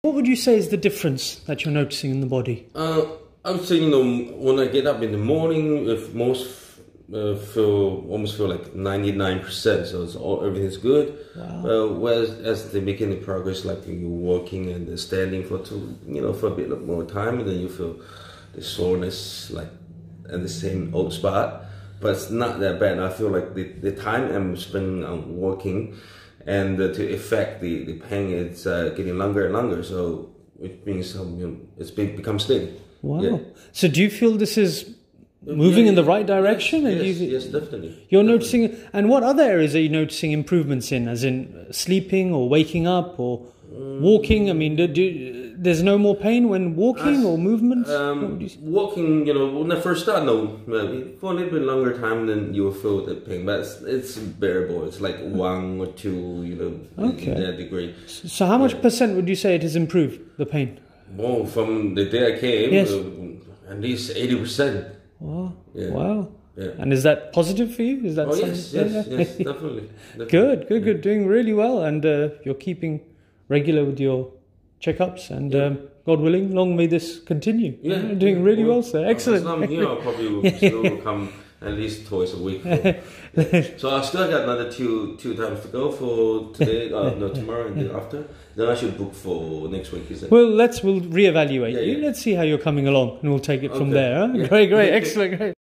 What would you say is the difference that you're noticing in the body? I would say, when I get up in the morning, if almost feel like 99%, so everything's good. Wow. Whereas as they make any progress, like you're walking and standing for a bit more time, and then you feel the soreness like at the same old spot, but it's not that bad. I feel like the time I'm spending on walking and to affect the pain, it's getting longer and longer. So it means it's become steady. Wow. Yeah. So do you feel this is moving in the right direction? Yes, definitely. You're noticing, and what other areas are you noticing improvements in, as in sleeping or waking up or walking? I mean, there's no more pain when walking or movement? Walking, when I first start, no. For a little bit longer time, then you will feel the pain, but it's bearable. It's like 1 or 2, okay, in that degree. So how much percent would you say it has improved, the pain? Well, from the day I came, yes, at least 80%. Wow. Yeah. Wow. Yeah. And is that positive for you? Is that yes, definitely. Good. Doing really well, and you're keeping regular with your checkups, and God willing, long may this continue. Yeah, doing really well, sir. Excellent. As long as I'll probably still come at least twice a week. So I still got another two times to go for today, tomorrow and the after. Then I should book for next week, is it? Well, we'll reevaluate you. Yeah. Let's see how you're coming along, and we'll take it from there. Huh? Yeah. Great, excellent, great.